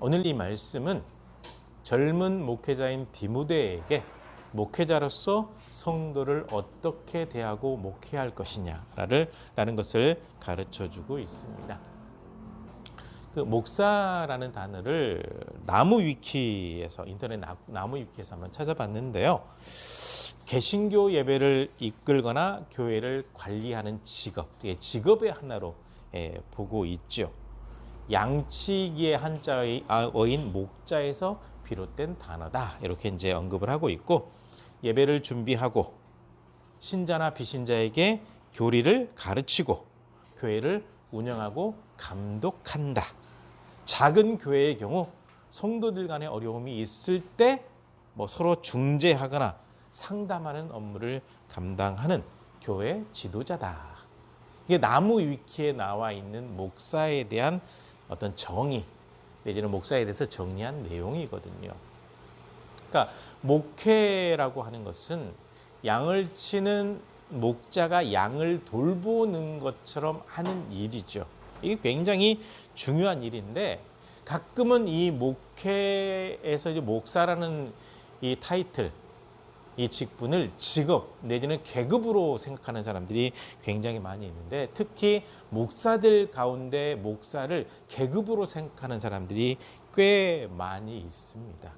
오늘 이 말씀은 젊은 목회자인 디모데에게 목회자로서 성도를 어떻게 대하고 목회할 것이냐라는 것을 가르쳐주고 있습니다. 그 목사라는 단어를 나무위키에서 인터넷 나무위키에서 한번 찾아봤는데요. 개신교 예배를 이끌거나 교회를 관리하는 직업의 하나로 보고 있죠. 양치기의 한자어인 목자에서 비롯된 단어다. 이렇게 이제 언급을 하고 있고, 예배를 준비하고 신자나 비신자에게 교리를 가르치고 교회를 운영하고 감독한다. 작은 교회의 경우 성도들 간의 어려움이 있을 때 서로 중재하거나 상담하는 업무를 감당하는 교회 지도자다. 이게 나무위키에 나와 있는 목사에 대한 어떤 정의 내지는 목사에 대해서 정리한 내용이거든요. 그러니까 목회라고 하는 것은 양을 치는 목자가 양을 돌보는 것처럼 하는 일이죠. 이게 굉장히 중요한 일인데, 가끔은 이 목회에서 이제 목사라는 이 타이틀, 이 직분을 직업 내지는 계급으로 생각하는 사람들이 굉장히 많이 있는데, 특히 목사들 가운데 목사를 계급으로 생각하는 사람들이 꽤 많이 있습니다.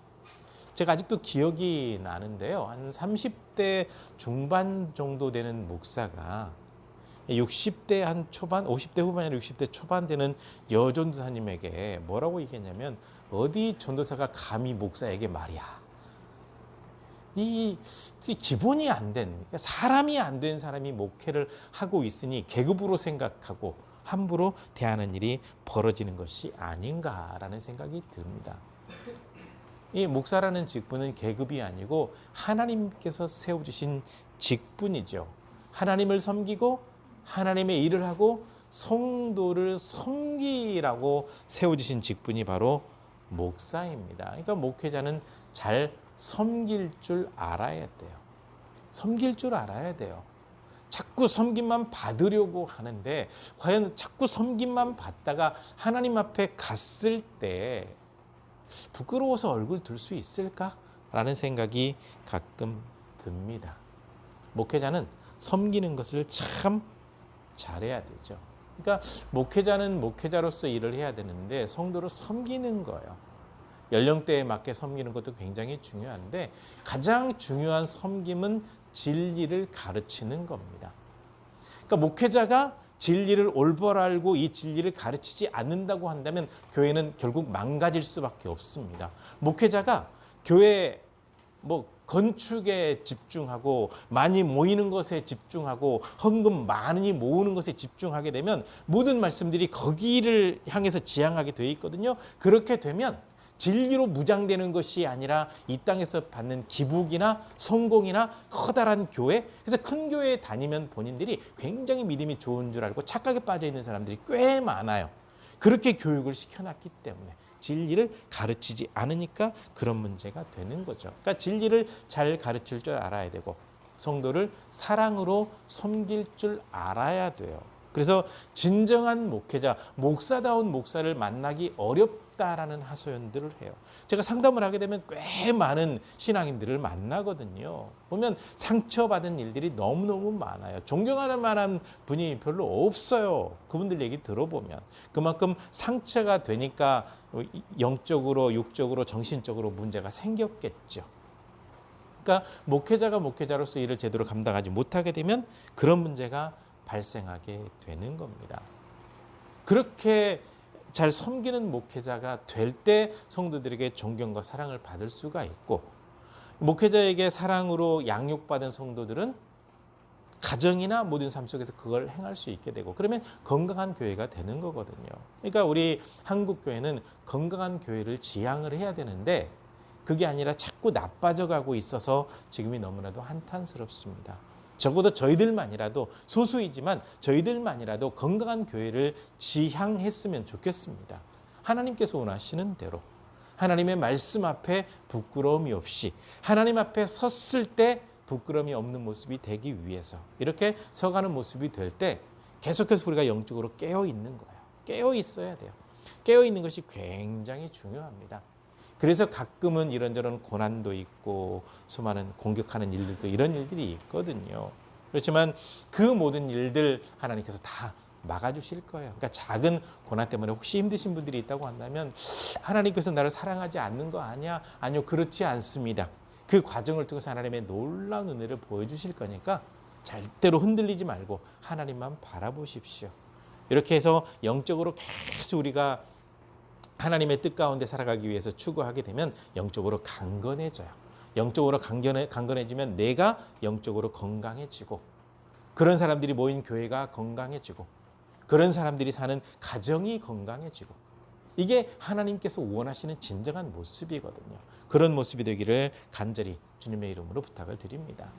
제가 아직도 기억이 나는데요. 한 30대 중반 정도 되는 목사가 60대 한 초반, 50대 후반이 아니라 60대 초반 되는 여전도사님에게 뭐라고 얘기했냐면, 어디 전도사가 감히 목사에게 말이야. 이 기본이 안 된, 그러니까 사람이 안 된 사람이 목회를 하고 있으니 계급으로 생각하고 함부로 대하는 일이 벌어지는 것이 아닌가라는 생각이 듭니다. 이 목사라는 직분은 계급이 아니고 하나님께서 세워주신 직분이죠. 하나님을 섬기고 하나님의 일을 하고 성도를 섬기라고 세워주신 직분이 바로 목사입니다. 그러니까 목회자는 잘 섬길 줄 알아야 돼요. 섬길 줄 알아야 돼요. 자꾸 섬김만 받으려고 하는데, 과연 자꾸 섬김만 받다가 하나님 앞에 갔을 때 부끄러워서 얼굴 들 수 있을까라는 생각이 가끔 듭니다. 목회자는 섬기는 것을 참 잘해야 되죠. 그러니까 목회자는 목회자로서 일을 해야 되는데 성도를 섬기는 거예요. 연령대에 맞게 섬기는 것도 굉장히 중요한데, 가장 중요한 섬김은 진리를 가르치는 겁니다. 그러니까 목회자가 진리를 올바로 알고 이 진리를 가르치지 않는다고 한다면 교회는 결국 망가질 수밖에 없습니다. 목회자가 교회 건축에 집중하고 많이 모이는 것에 집중하고 헌금 많이 모으는 것에 집중하게 되면 모든 말씀들이 거기를 향해서 지향하게 되어 있거든요. 그렇게 되면 진리로 무장되는 것이 아니라 이 땅에서 받는 기복이나 성공이나 커다란 교회, 그래서 큰 교회에 다니면 본인들이 굉장히 믿음이 좋은 줄 알고 착각에 빠져 있는 사람들이 꽤 많아요. 그렇게 교육을 시켜놨기 때문에 진리를 가르치지 않으니까 그런 문제가 되는 거죠. 그러니까 진리를 잘 가르칠 줄 알아야 되고 성도를 사랑으로 섬길 줄 알아야 돼요. 그래서 진정한 목회자, 목사다운 목사를 만나기 어렵다라는 하소연들을 해요. 제가 상담을 하게 되면 꽤 많은 신앙인들을 만나거든요. 보면 상처받은 일들이 너무너무 많아요. 존경하는 만한 분이 별로 없어요. 그분들 얘기 들어보면. 그만큼 상처가 되니까 영적으로, 육적으로, 정신적으로 문제가 생겼겠죠. 그러니까 목회자가 목회자로서 일을 제대로 감당하지 못하게 되면 그런 문제가 발생하게 되는 겁니다. 그렇게 잘 섬기는 목회자가 될 때 성도들에게 존경과 사랑을 받을 수가 있고, 목회자에게 사랑으로 양육받은 성도들은 가정이나 모든 삶 속에서 그걸 행할 수 있게 되고, 그러면 건강한 교회가 되는 거거든요. 그러니까 우리 한국 교회는 건강한 교회를 지향을 해야 되는데 그게 아니라 자꾸 나빠져 가고 있어서 지금이 너무나도 한탄스럽습니다. 적어도 저희들만이라도, 소수이지만 저희들만이라도 건강한 교회를 지향했으면 좋겠습니다. 하나님께서 원하시는 대로 하나님의 말씀 앞에 부끄러움이 없이 하나님 앞에 섰을 때 부끄러움이 없는 모습이 되기 위해서 이렇게 서가는 모습이 될 때 계속해서 우리가 영적으로 깨어 있는 거예요. 깨어 있어야 돼요. 깨어 있는 것이 굉장히 중요합니다. 그래서 가끔은 이런저런 고난도 있고 수많은 공격하는 일들도 이런 일들이 있거든요. 그렇지만 그 모든 일들 하나님께서 다 막아주실 거예요. 그러니까 작은 고난 때문에 혹시 힘드신 분들이 있다고 한다면 하나님께서 나를 사랑하지 않는 거 아니야? 아니요, 그렇지 않습니다. 그 과정을 통해서 하나님의 놀라운 은혜를 보여주실 거니까 절대로 흔들리지 말고 하나님만 바라보십시오. 이렇게 해서 영적으로 계속 우리가 하나님의 뜻 가운데 살아가기 위해서 추구하게 되면 영적으로 강건해져요. 영적으로 강건해지면 내가 영적으로 건강해지고 그런 사람들이 모인 교회가 건강해지고 그런 사람들이 사는 가정이 건강해지고 이게 하나님께서 원하시는 진정한 모습이거든요. 그런 모습이 되기를 간절히 주님의 이름으로 부탁을 드립니다.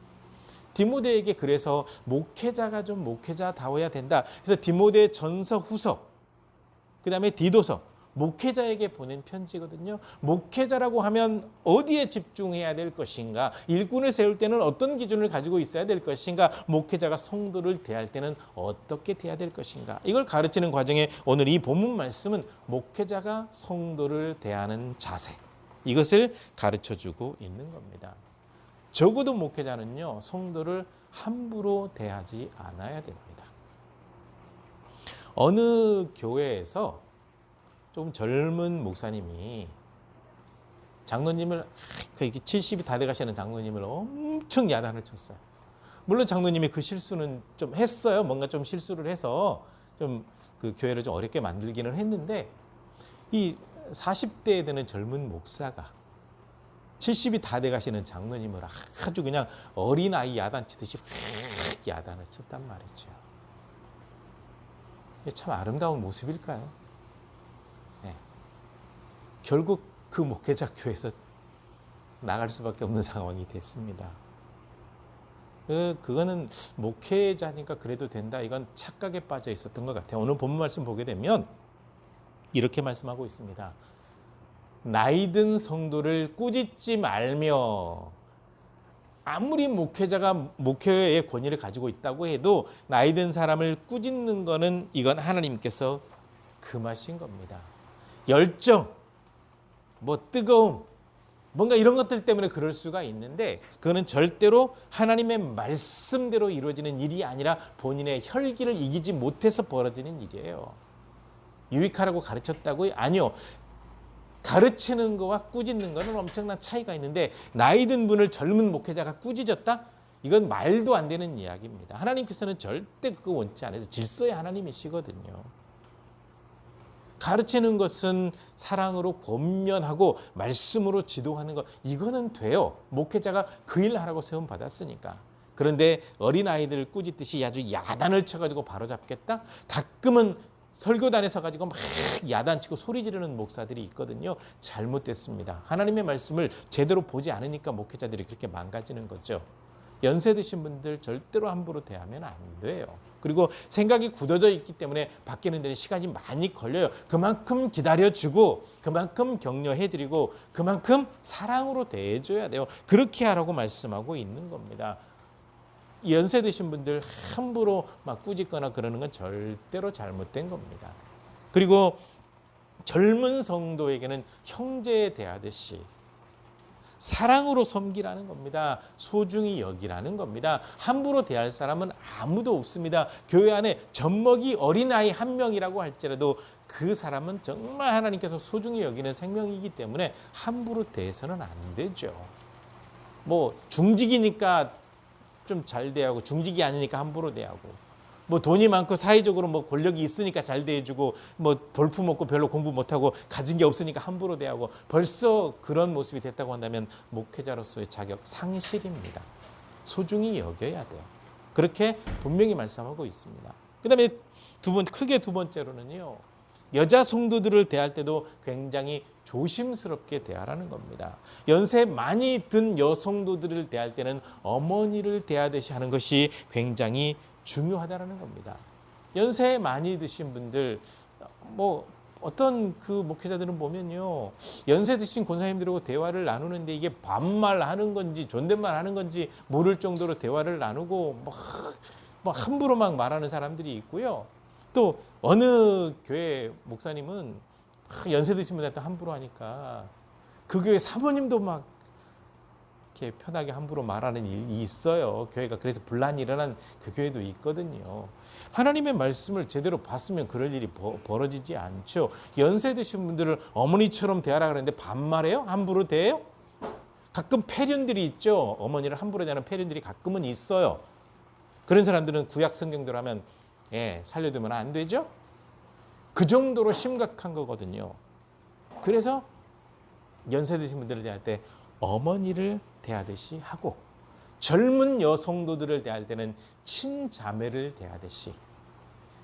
디모데에게 그래서 목회자가 좀 목회자다워야 된다. 그래서 디모데 전서 후서 그다음에 디도서 목회자에게 보낸 편지거든요. 목회자라고 하면 어디에 집중해야 될 것인가? 일꾼을 세울 때는 어떤 기준을 가지고 있어야 될 것인가? 목회자가 성도를 대할 때는 어떻게 대해야 될 것인가? 이걸 가르치는 과정에 오늘 이 본문 말씀은 목회자가 성도를 대하는 자세, 이것을 가르쳐주고 있는 겁니다. 적어도 목회자는요, 성도를 함부로 대하지 않아야 됩니다. 어느 교회에서 좀 젊은 목사님이 장로님을 70이 다 돼가시는 장로님을 엄청 야단을 쳤어요. 물론 장로님이 그 실수는 좀 했어요. 뭔가 좀 실수를 해서 좀 그 교회를 좀 어렵게 만들기는 했는데 이 40대에 되는 젊은 목사가 70이 다 돼가시는 장로님을 아주 그냥 어린아이 야단 치듯이 야단을 쳤단 말이죠. 이게 참 아름다운 모습일까요? 네. 결국 그 목회자 교회에서 나갈 수밖에 없는 상황이 됐습니다. 그거는 목회자니까 그래도 된다. 이건 착각에 빠져 있었던 것 같아요. 오늘 본문 말씀 보게 되면 이렇게 말씀하고 있습니다. 나이든 성도를 꾸짖지 말며, 아무리 목회자가 목회의 권위를 가지고 있다고 해도 나이든 사람을 꾸짖는 거는 이건 하나님께서 금하신 겁니다. 열정, 뜨거움, 뭔가 이런 것들 때문에 그럴 수가 있는데 그거는 절대로 하나님의 말씀대로 이루어지는 일이 아니라 본인의 혈기를 이기지 못해서 벌어지는 일이에요. 유익하라고 가르쳤다고요? 아니요. 가르치는 거와 꾸짖는 거는 엄청난 차이가 있는데 나이든 분을 젊은 목회자가 꾸짖었다? 이건 말도 안 되는 이야기입니다. 하나님께서는 절대 그거 원치 않아서 질서의 하나님이시거든요. 가르치는 것은 사랑으로 권면하고 말씀으로 지도하는 것, 이거는 돼요. 목회자가 그 일 하라고 세움 받았으니까. 그런데 어린아이들 꾸짖듯이 아주 야단을 쳐가지고 바로잡겠다? 가끔은 설교단에 서가지고 막 야단치고 소리 지르는 목사들이 있거든요. 잘못됐습니다. 하나님의 말씀을 제대로 보지 않으니까 목회자들이 그렇게 망가지는 거죠. 연세 드신 분들 절대로 함부로 대하면 안 돼요. 그리고 생각이 굳어져 있기 때문에 바뀌는 데는 시간이 많이 걸려요. 그만큼 기다려주고 그만큼 격려해드리고 그만큼 사랑으로 대해줘야 돼요. 그렇게 하라고 말씀하고 있는 겁니다. 연세 드신 분들 함부로 막 꾸짖거나 그러는 건 절대로 잘못된 겁니다. 그리고 젊은 성도에게는 형제에 대하듯이 사랑으로 섬기라는 겁니다. 소중히 여기라는 겁니다. 함부로 대할 사람은 아무도 없습니다. 교회 안에 젖먹이 어린아이 한 명이라고 할지라도 그 사람은 정말 하나님께서 소중히 여기는 생명이기 때문에 함부로 대해서는 안 되죠. 중직이니까 좀 잘 대하고 중직이 아니니까 함부로 대하고 돈이 많고 사회적으로 권력이 있으니까 잘 대해주고 볼품 없고 별로 공부 못하고 가진 게 없으니까 함부로 대하고 벌써 그런 모습이 됐다고 한다면 목회자로서의 자격 상실입니다. 소중히 여겨야 돼요. 그렇게 분명히 말씀하고 있습니다. 그 다음에 크게 두 번째로는요. 여자 성도들을 대할 때도 굉장히 조심스럽게 대하라는 겁니다. 연세 많이 든 여성도들을 대할 때는 어머니를 대하듯이 하는 것이 굉장히 중요하다는 겁니다. 연세 많이 드신 분들, 어떤 그 목회자들은 보면요, 연세 드신 권사님들하고 대화를 나누는데 이게 반말하는 건지 존댓말하는 건지 모를 정도로 대화를 나누고 함부로 막 말하는 사람들이 있고요. 또 어느 교회 목사님은 연세 드신 분들한테 함부로 하니까 그 교회 사모님도 막 이렇게 편하게 함부로 말하는 일이 있어요. 교회가 그래서 분란이 일어난 그 교회도 있거든요. 하나님의 말씀을 제대로 봤으면 그럴 일이 벌어지지 않죠. 연세 드신 분들을 어머니처럼 대하라 그러는데 반말해요? 함부로 대해요? 가끔 폐륜들이 있죠. 어머니를 함부로 대하는 폐륜들이 가끔은 있어요. 그런 사람들은 구약 성경대로 하면 살려두면 안 되죠. 그 정도로 심각한 거거든요. 그래서 연세 드신 분들을 대할 때 어머니를 대하듯이 하고 젊은 여성도들을 대할 때는 친자매를 대하듯이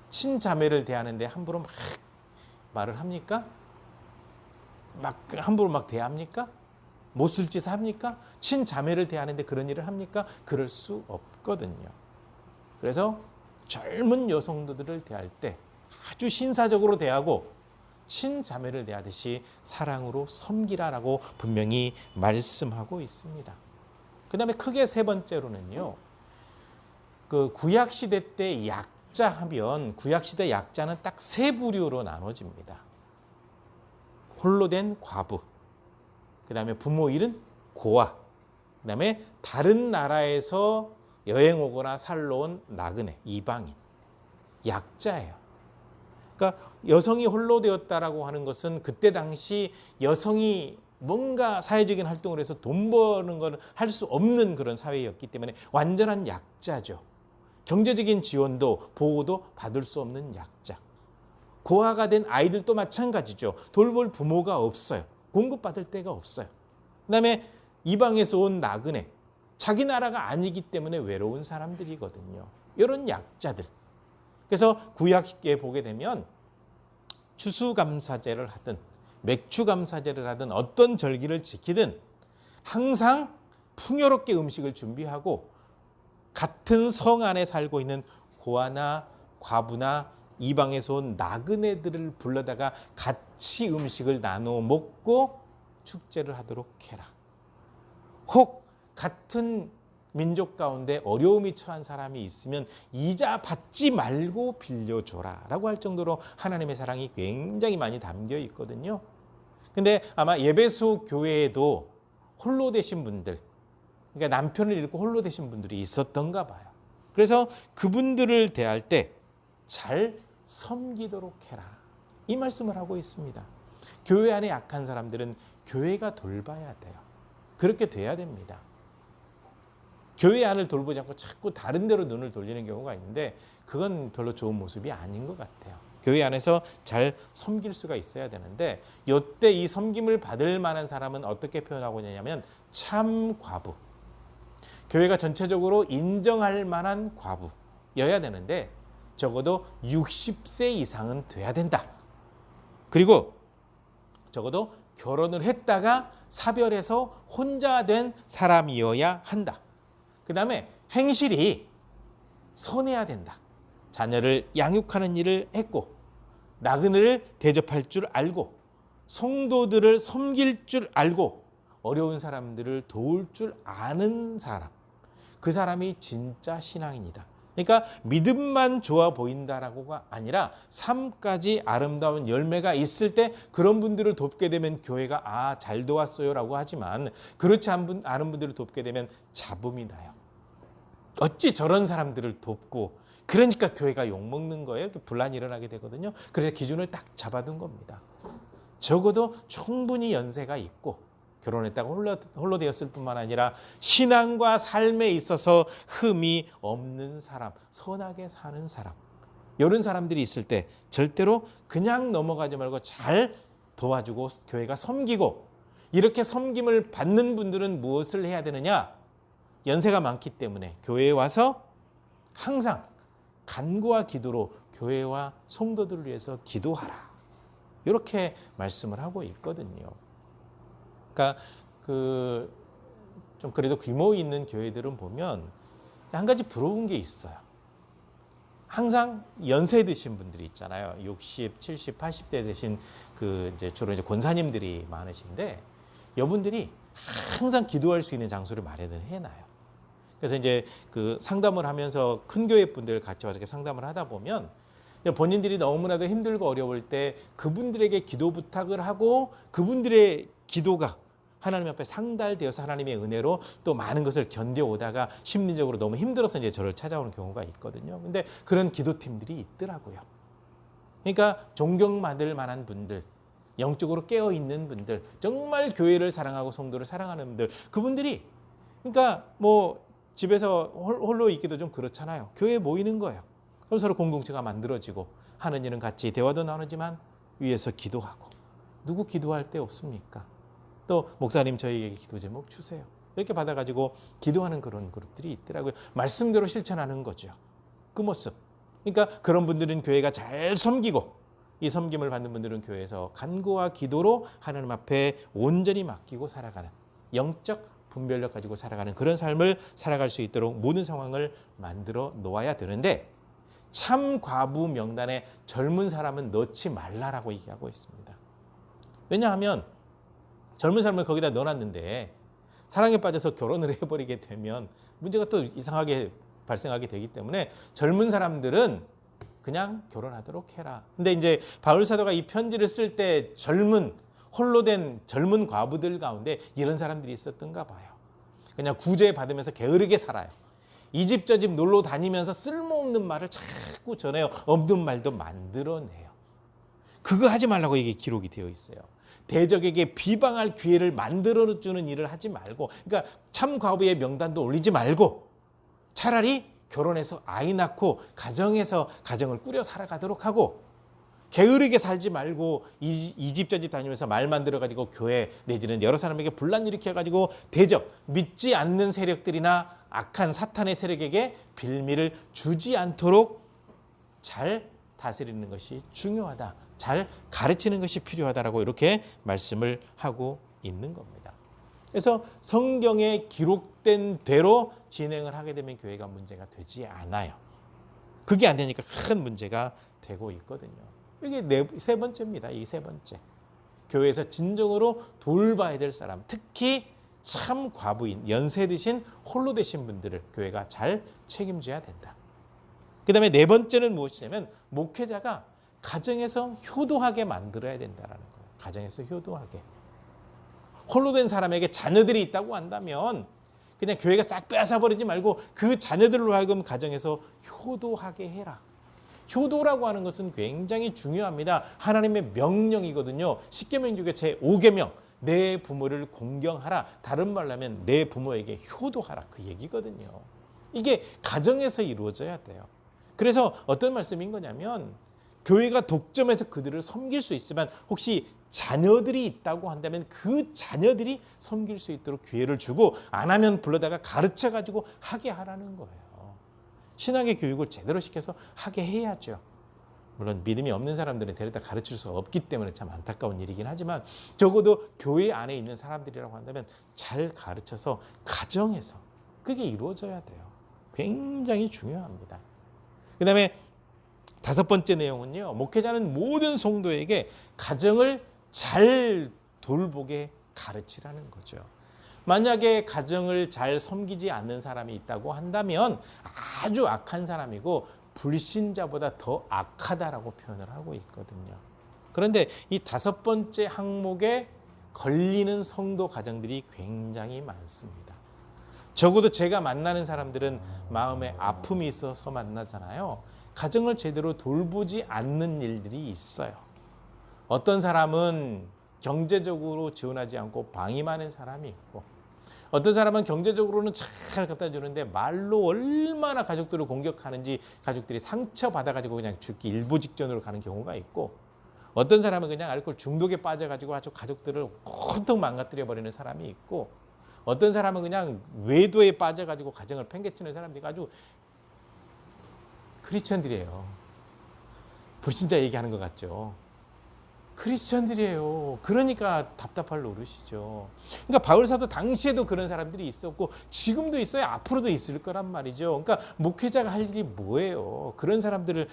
친자매를 대하는데 함부로 막 말을 합니까? 막 함부로 막 대합니까? 못쓸 짓 합니까? 친자매를 대하는데 그런 일을 합니까? 그럴 수 없거든요. 그래서 젊은 여성도들을 대할 때 아주 신사적으로 대하고 친자매를 대하듯이 사랑으로 섬기라라고 분명히 말씀하고 있습니다. 그 다음에 크게 세 번째로는요. 그 구약시대 때 약자 하면 구약시대 약자는 딱 세 부류로 나눠집니다. 홀로 된 과부, 그 다음에 부모 잃은 고아, 그 다음에 다른 나라에서 여행 오거나 살러 온 나그네, 이방인, 약자예요. 그러니까 여성이 홀로 되었다라고 하는 것은 그때 당시 여성이 뭔가 사회적인 활동을 해서 돈 버는 걸 할 수 없는 그런 사회였기 때문에 완전한 약자죠. 경제적인 지원도 보호도 받을 수 없는 약자. 고아가 된 아이들도 마찬가지죠. 돌볼 부모가 없어요. 공급받을 데가 없어요. 그다음에 이방에서 온 나그네. 자기 나라가 아니기 때문에 외로운 사람들이거든요. 이런 약자들. 그래서 구약에 보게 되면 추수감사제를 하든 맥주감사제를 하든 어떤 절기를 지키든 항상 풍요롭게 음식을 준비하고 같은 성 안에 살고 있는 고아나 과부나 이방에서 온 나그네들을 불러다가 같이 음식을 나눠 먹고 축제를 하도록 해라. 혹 같은 민족 가운데 어려움이 처한 사람이 있으면 이자 받지 말고 빌려줘라 라고 할 정도로 하나님의 사랑이 굉장히 많이 담겨 있거든요. 근데 아마 예배소 교회에도 홀로 되신 분들, 그러니까 남편을 잃고 홀로 되신 분들이 있었던가 봐요. 그래서 그분들을 대할 때 잘 섬기도록 해라. 이 말씀을 하고 있습니다. 교회 안에 약한 사람들은 교회가 돌봐야 돼요. 그렇게 돼야 됩니다. 교회 안을 돌보지 않고 자꾸 다른 데로 눈을 돌리는 경우가 있는데 그건 별로 좋은 모습이 아닌 것 같아요. 교회 안에서 잘 섬길 수가 있어야 되는데 이때 이 섬김을 받을 만한 사람은 어떻게 표현하고 있냐면 참 과부. 교회가 전체적으로 인정할 만한 과부여야 되는데 적어도 60세 이상은 돼야 된다. 그리고 적어도 결혼을 했다가 사별해서 혼자 된 사람이어야 한다. 그 다음에 행실이 선해야 된다. 자녀를 양육하는 일을 했고 나그네를 대접할 줄 알고 성도들을 섬길 줄 알고 어려운 사람들을 도울 줄 아는 사람. 그 사람이 진짜 신앙인이다. 그러니까 믿음만 좋아 보인다라고가 아니라 삶까지 아름다운 열매가 있을 때 그런 분들을 돕게 되면 교회가 잘 도왔어요라고 하지만 그렇지 않은 분들을 돕게 되면 잡음이 나요. 어찌 저런 사람들을 돕고 그러니까 교회가 욕먹는 거예요. 이렇게 분란이 일어나게 되거든요. 그래서 기준을 딱 잡아둔 겁니다. 적어도 충분히 연세가 있고 결혼했다고 홀로 되었을 뿐만 아니라 신앙과 삶에 있어서 흠이 없는 사람, 선하게 사는 사람. 이런 사람들이 있을 때 절대로 그냥 넘어가지 말고 잘 도와주고 교회가 섬기고 이렇게 섬김을 받는 분들은 무엇을 해야 되느냐? 연세가 많기 때문에 교회에 와서 항상 간구와 기도로 교회와 성도들을 위해서 기도하라. 이렇게 말씀을 하고 있거든요. 그러니까 좀 그래도 규모 있는 교회들은 보면 한 가지 부러운 게 있어요. 항상 연세 드신 분들이 있잖아요. 60, 70, 80대 되신 이제 주로 이제 권사님들이 많으신데 이분들이 항상 기도할 수 있는 장소를 마련을 해놔요. 그래서 이제 상담을 하면서 큰 교회 분들 같이 와서 상담을 하다 보면 본인들이 너무나도 힘들고 어려울 때 그분들에게 기도 부탁을 하고 그분들의 기도가 하나님 앞에 상달되어서 하나님의 은혜로 또 많은 것을 견뎌오다가 심리적으로 너무 힘들어서 이제 저를 찾아오는 경우가 있거든요. 근데 그런 기도팀들이 있더라고요. 그러니까 존경받을 만한 분들, 영적으로 깨어있는 분들, 정말 교회를 사랑하고 성도를 사랑하는 분들, 그분들이 그러니까 뭐 집에서 홀로 있기도 좀 그렇잖아요. 교회에 모이는 거예요. 그럼 서로 공동체가 만들어지고 하는 일은 같이 대화도 나누지만 위에서 기도하고 누구 기도할 때 없습니까? 또 목사님 저희에게 기도 제목 주세요. 이렇게 받아가지고 기도하는 그런 그룹들이 있더라고요. 말씀대로 실천하는 거죠. 그 모습. 그러니까 그런 분들은 교회가 잘 섬기고 이 섬김을 받는 분들은 교회에서 간구와 기도로 하나님 앞에 온전히 맡기고 살아가는 영적 분별력 가지고 살아가는 그런 삶을 살아갈 수 있도록 모든 상황을 만들어 놓아야 되는데 참 과부 명단에 젊은 사람은 넣지 말라라고 얘기하고 있습니다. 왜냐하면 젊은 사람을 거기다 넣어놨는데 사랑에 빠져서 결혼을 해버리게 되면 문제가 또 이상하게 발생하게 되기 때문에 젊은 사람들은 그냥 결혼하도록 해라. 근데 이제 바울 사도가 이 편지를 쓸 때 홀로 된 젊은 과부들 가운데 이런 사람들이 있었던가 봐요. 그냥 구제 받으면서 게으르게 살아요. 이 집 저 집 놀러 다니면서 쓸모없는 말을 자꾸 전해요. 없는 말도 만들어내요. 그거 하지 말라고 이게 기록이 되어 있어요. 대적에게 비방할 기회를 만들어주는 일을 하지 말고, 그러니까 참 과부의 명단도 올리지 말고 차라리 결혼해서 아이 낳고 가정에서 가정을 꾸려 살아가도록 하고 게으르게 살지 말고 이 집 저 집 다니면서 말 만들어가지고 교회 내지는 여러 사람에게 분란 일으켜가지고 대적, 믿지 않는 세력들이나 악한 사탄의 세력에게 빌미를 주지 않도록 잘 다스리는 것이 중요하다. 잘 가르치는 것이 필요하다라고 이렇게 말씀을 하고 있는 겁니다. 그래서 성경에 기록된 대로 진행을 하게 되면 교회가 문제가 되지 않아요. 그게 안 되니까 큰 문제가 되고 있거든요. 이게 세 번째입니다. 이 세 번째. 교회에서 진정으로 돌봐야 될 사람, 특히 참 과부인, 연세 드신 홀로 되신 분들을 교회가 잘 책임져야 된다. 그 다음에 네 번째는 무엇이냐면 목회자가 가정에서 효도하게 만들어야 된다는 거예요. 가정에서 효도하게. 홀로 된 사람에게 자녀들이 있다고 한다면 그냥 교회가 싹 빼앗아버리지 말고 그 자녀들로 하여금 가정에서 효도하게 해라. 효도라고 하는 것은 굉장히 중요합니다. 하나님의 명령이거든요. 십계명 중에 제5계명 내 부모를 공경하라. 다른 말로 하면 내 부모에게 효도하라. 그 얘기거든요. 이게 가정에서 이루어져야 돼요. 그래서 어떤 말씀인 거냐면 교회가 독점해서 그들을 섬길 수 있지만 혹시 자녀들이 있다고 한다면 그 자녀들이 섬길 수 있도록 기회를 주고 안 하면 불러다가 가르쳐가지고 하게 하라는 거예요. 신학의 교육을 제대로 시켜서 하게 해야죠. 물론 믿음이 없는 사람들은 데려다 가르칠 수 없기 때문에 참 안타까운 일이긴 하지만 적어도 교회 안에 있는 사람들이라고 한다면 잘 가르쳐서 가정에서 그게 이루어져야 돼요. 굉장히 중요합니다. 그 다음에 다섯 번째 내용은요. 목회자는 모든 성도에게 가정을 잘 돌보게 가르치라는 거죠. 만약에 가정을 잘 섬기지 않는 사람이 있다고 한다면 아주 악한 사람이고 불신자보다 더 악하다라고 표현을 하고 있거든요. 그런데 이 다섯 번째 항목에 걸리는 성도 가정들이 굉장히 많습니다. 적어도 제가 만나는 사람들은 마음에 아픔이 있어서 만나잖아요. 가정을 제대로 돌보지 않는 일들이 있어요. 어떤 사람은 경제적으로 지원하지 않고 방임하는 사람이 있고 어떤 사람은 경제적으로는 잘 갖다 주는데 말로 얼마나 가족들을 공격하는지 가족들이 상처받아가지고 그냥 죽기 일보 직전으로 가는 경우가 있고 어떤 사람은 그냥 알코올 중독에 빠져가지고 아주 가족들을 혼통 망가뜨려버리는 사람이 있고 어떤 사람은 그냥 외도에 빠져가지고 가정을 팽개치는 사람들이 아주 크리스천들이에요. 불신자 얘기하는 것 같죠. 크리스천들이에요. 그러니까 답답할 노릇이죠. 그러니까 바울사도 당시에도 그런 사람들이 있었고 지금도 있어요. 앞으로도 있을 거란 말이죠. 그러니까 목회자가 할 일이 뭐예요? 그런 사람들을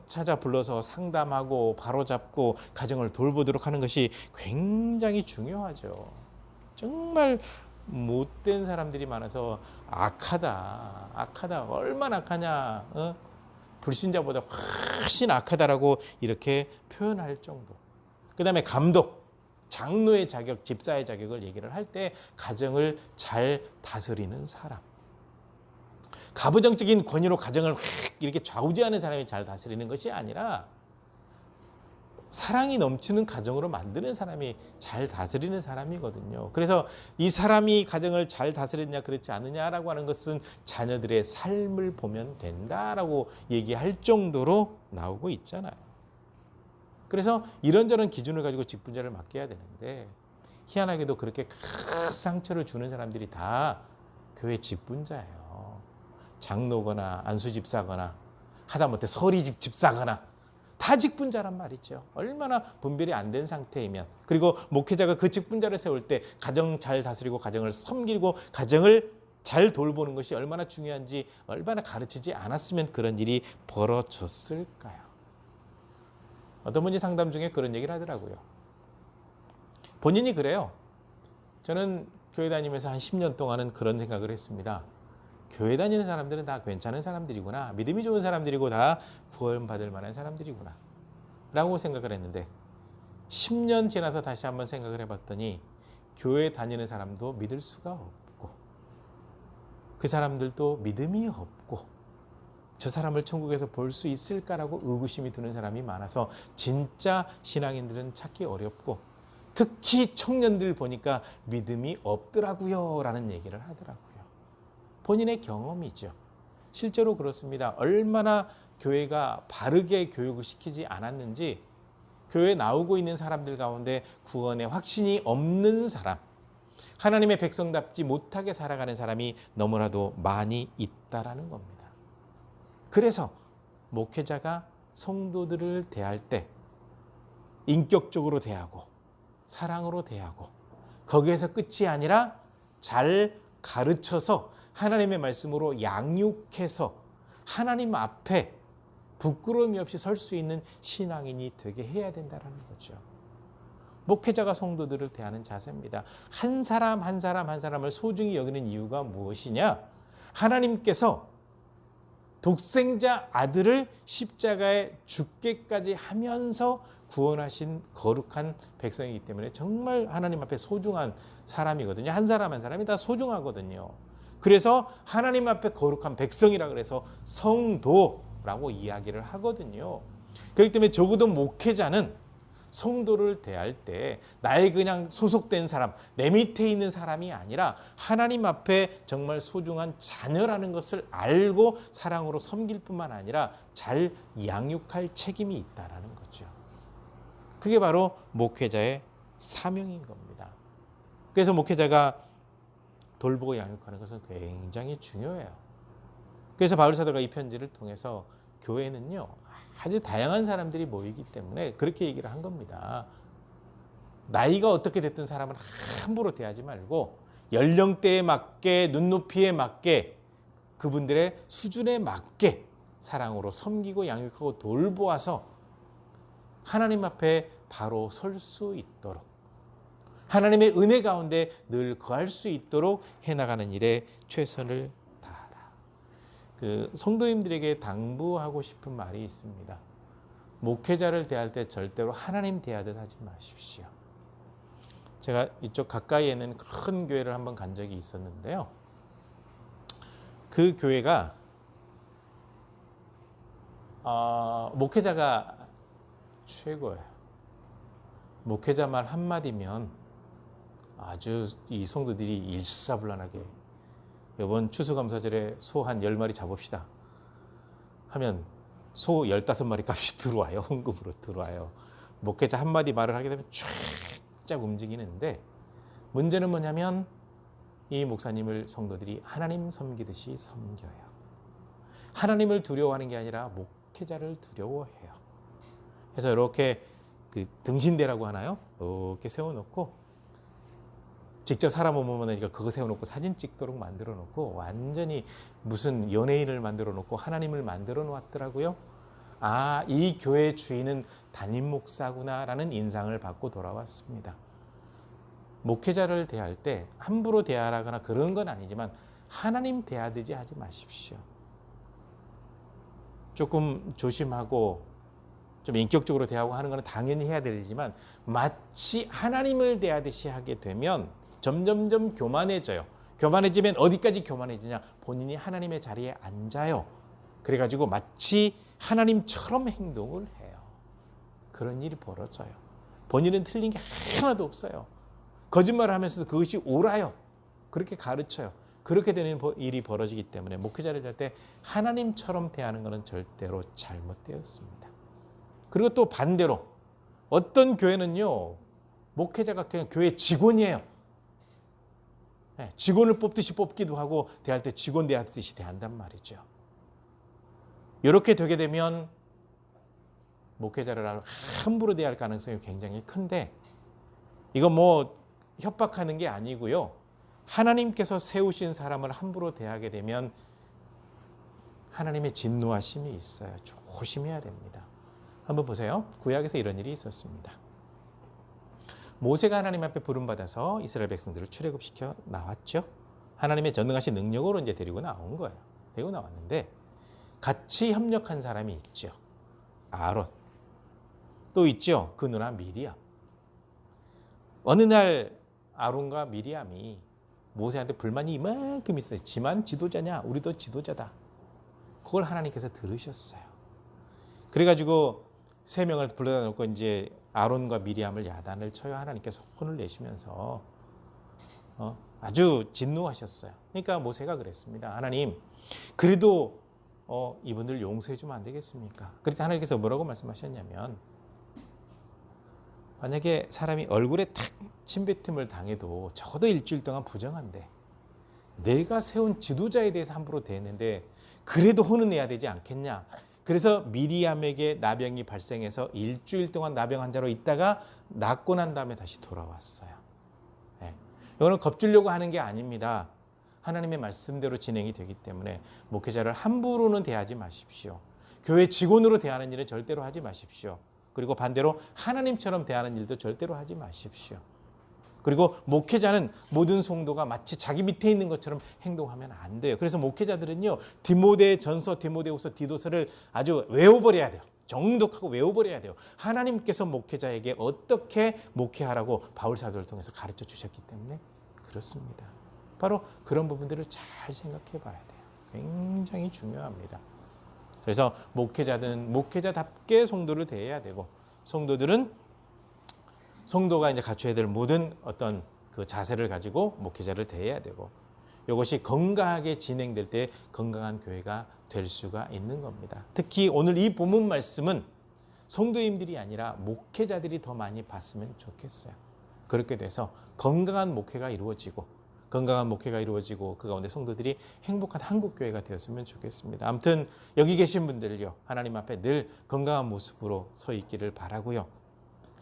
찾아 불러서 상담하고 바로잡고 가정을 돌보도록 하는 것이 굉장히 중요하죠. 정말 못된 사람들이 많아서 악하다. 얼마나 악하냐. 불신자보다 훨씬 악하다라고 이렇게 표현할 정도. 그 다음에 감독, 장로의 자격, 집사의 자격을 얘기를 할 때 가정을 잘 다스리는 사람. 가부장적인 권위로 가정을 이렇게 좌우지하는 사람이 잘 다스리는 것이 아니라 사랑이 넘치는 가정으로 만드는 사람이 잘 다스리는 사람이거든요. 그래서 이 사람이 가정을 잘 다스렸냐 그렇지 않느냐라고 하는 것은 자녀들의 삶을 보면 된다라고 얘기할 정도로 나오고 있잖아요. 그래서 이런저런 기준을 가지고 직분자를 맡겨야 되는데 희한하게도 그렇게 큰 상처를 주는 사람들이 다 교회 직분자예요. 장로거나 안수집사거나 하다못해 서리집사거나 다 직분자란 말이죠. 얼마나 분별이 안 된 상태이면, 그리고 목회자가 그 직분자를 세울 때 가정 잘 다스리고 가정을 섬기고 가정을 잘 돌보는 것이 얼마나 중요한지 얼마나 가르치지 않았으면 그런 일이 벌어졌을까요? 어떤 분이 상담 중에 그런 얘기를 하더라고요. 본인이 그래요. 저는 교회 다니면서 한 10년 동안은 그런 생각을 했습니다. 교회 다니는 사람들은 다 괜찮은 사람들이구나. 믿음이 좋은 사람들이고 다 구원받을 만한 사람들이구나. 라고 생각을 했는데 10년 지나서 다시 한번 생각을 해봤더니 교회 다니는 사람도 믿을 수가 없고 그 사람들도 믿음이 없고 저 사람을 천국에서 볼 수 있을까라고 의구심이 드는 사람이 많아서 진짜 신앙인들은 찾기 어렵고 특히 청년들 보니까 믿음이 없더라고요. 라는 얘기를 하더라고요. 본인의 경험이죠. 실제로 그렇습니다. 얼마나 교회가 바르게 교육을 시키지 않았는지 교회에 나오고 있는 사람들 가운데 구원의 확신이 없는 사람, 하나님의 백성답지 못하게 살아가는 사람이 너무나도 많이 있다라는 겁니다. 그래서 목회자가 성도들을 대할 때 인격적으로 대하고 사랑으로 대하고 거기에서 끝이 아니라 잘 가르쳐서 하나님의 말씀으로 양육해서 하나님 앞에 부끄러움이 없이 설 수 있는 신앙인이 되게 해야 된다는 거죠. 목회자가 성도들을 대하는 자세입니다. 한 사람 한 사람 한 사람을 소중히 여기는 이유가 무엇이냐? 하나님께서 독생자 아들을 십자가에 죽게까지 하면서 구원하신 거룩한 백성이기 때문에 정말 하나님 앞에 소중한 사람이거든요. 한 사람 한 사람이 다 소중하거든요. 그래서 하나님 앞에 거룩한 백성이라 그래서 성도라고 이야기를 하거든요. 그렇기 때문에 적어도 목회자는 성도를 대할 때 나의 그냥 소속된 사람, 내 밑에 있는 사람이 아니라 하나님 앞에 정말 소중한 자녀라는 것을 알고 사랑으로 섬길 뿐만 아니라 잘 양육할 책임이 있다는 거죠. 그게 바로 목회자의 사명인 겁니다. 그래서 목회자가 돌보고 양육하는 것은 굉장히 중요해요. 그래서 바울 사도가 이 편지를 통해서 교회는요 아주 다양한 사람들이 모이기 때문에 그렇게 얘기를 한 겁니다. 나이가 어떻게 됐든 사람을 함부로 대하지 말고 연령대에 맞게 눈높이에 맞게 그분들의 수준에 맞게 사랑으로 섬기고 양육하고 돌보아서 하나님 앞에 바로 설 수 있도록 하나님의 은혜 가운데 늘 거할 수 있도록 해나가는 일에 최선을 다하라. 그 성도님들에게 당부하고 싶은 말이 있습니다. 목회자를 대할 때 절대로 하나님 대하듯 하지 마십시오. 제가 이쪽 가까이에 있는 큰 교회를 한번 간 적이 있었는데요. 그 교회가 목회자가 최고예요. 목회자 말 한마디면 아주 이 성도들이 일사불란하게 이번 추수감사절에 소 한 10마리 잡읍시다 하면 소 15마리 값이 들어와요. 헌금으로 들어와요. 목회자 한마디 말을 하게 되면 쫙쫙 움직이는데 문제는 뭐냐면 이 목사님을 성도들이 하나님 섬기듯이 섬겨요. 하나님을 두려워하는 게 아니라 목회자를 두려워해요. 그래서 이렇게 그 등신대라고 하나요? 이렇게 세워놓고 직접 사람 오면 그러니까 그거 세워놓고 사진 찍도록 만들어 놓고 완전히 무슨 연예인을 만들어 놓고 하나님을 만들어 놓았더라고요. 아, 이 교회 주인은 담임 목사구나라는 인상을 받고 돌아왔습니다. 목회자를 대할 때 함부로 대하거나 그런 건 아니지만 하나님 대하듯이 하지 마십시오. 조금 조심하고 좀 인격적으로 대하고 하는 것은 당연히 해야 되지만 마치 하나님을 대하듯이 하게 되면 점점점 교만해져요. 교만해지면 어디까지 교만해지냐? 본인이 하나님의 자리에 앉아요. 그래가지고 마치 하나님처럼 행동을 해요. 그런 일이 벌어져요. 본인은 틀린 게 하나도 없어요. 거짓말을 하면서도 그것이 옳아요. 그렇게 가르쳐요. 그렇게 되는 일이 벌어지기 때문에 목회자를 할 때 하나님처럼 대하는 것은 절대로 잘못되었습니다. 그리고 또 반대로 어떤 교회는요, 목회자가 그냥 교회 직원이에요. 직원을 뽑듯이 뽑기도 하고 대할 때 직원 대하듯이 대한단 말이죠. 이렇게 되게 되면 목회자를 함부로 대할 가능성이 굉장히 큰데, 이건 뭐 협박하는 게 아니고요. 하나님께서 세우신 사람을 함부로 대하게 되면 하나님의 진노하심이 있어요. 조심해야 됩니다. 한번 보세요. 구약에서 이런 일이 있었습니다. 모세가 하나님 앞에 부름받아서 이스라엘 백성들을 출애굽시켜 나왔죠. 하나님의 전능하신 능력으로 이제 데리고 나온 거예요. 데리고 나왔는데 같이 협력한 사람이 있죠. 아론. 또 있죠. 그 누나 미리암. 어느 날 아론과 미리암이 모세한테 불만이 이만큼 있어요. 지만 지도자냐? 우리도 지도자다. 그걸 하나님께서 들으셨어요. 그래가지고 세 명을 불러다 놓고 이제 아론과 미리암을 야단을 쳐요. 하나님께서 혼을 내시면서 아주 진노하셨어요. 그러니까 모세가 그랬습니다. 하나님, 그래도 이분들 용서해 주면 안 되겠습니까? 그랬더니 하나님께서 뭐라고 말씀하셨냐면, 만약에 사람이 얼굴에 탁 침뱉음을 당해도 적어도 일주일 동안 부정한데, 내가 세운 지도자에 대해서 함부로 대했는데 그래도 혼은 내야 되지 않겠냐. 그래서 미리암에게 나병이 발생해서 일주일 동안 나병 환자로 있다가 낫고 난 다음에 다시 돌아왔어요. 이거는 겁주려고 하는 게 아닙니다. 하나님의 말씀대로 진행이 되기 때문에 목회자를 함부로는 대하지 마십시오. 교회 직원으로 대하는 일은 절대로 하지 마십시오. 그리고 반대로 하나님처럼 대하는 일도 절대로 하지 마십시오. 그리고 목회자는 모든 성도가 마치 자기 밑에 있는 것처럼 행동하면 안 돼요. 그래서 목회자들은요, 디모데전서, 디모데후서, 디도서를 아주 외워버려야 돼요. 정독하고 외워버려야 돼요. 하나님께서 목회자에게 어떻게 목회하라고 바울 사도를 통해서 가르쳐 주셨기 때문에 그렇습니다. 바로 그런 부분들을 잘 생각해 봐야 돼요. 굉장히 중요합니다. 그래서 목회자는 목회자답게 성도를 대해야 되고, 성도가 이제 갖춰야 될 모든 어떤 그 자세를 가지고 목회자를 대해야 되고, 이것이 건강하게 진행될 때 건강한 교회가 될 수가 있는 겁니다. 특히 오늘 이 본문 말씀은 성도님들이 아니라 목회자들이 더 많이 봤으면 좋겠어요. 그렇게 돼서 건강한 목회가 이루어지고 그 가운데 성도들이 행복한 한국교회가 되었으면 좋겠습니다. 아무튼 여기 계신 분들요, 하나님 앞에 늘 건강한 모습으로 서 있기를 바라고요.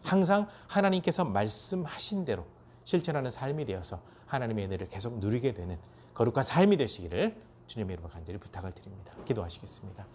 항상 하나님께서 말씀하신 대로 실천하는 삶이 되어서 하나님의 은혜를 계속 누리게 되는 거룩한 삶이 되시기를 주님의 이름으로 간절히 부탁을 드립니다. 기도하시겠습니다.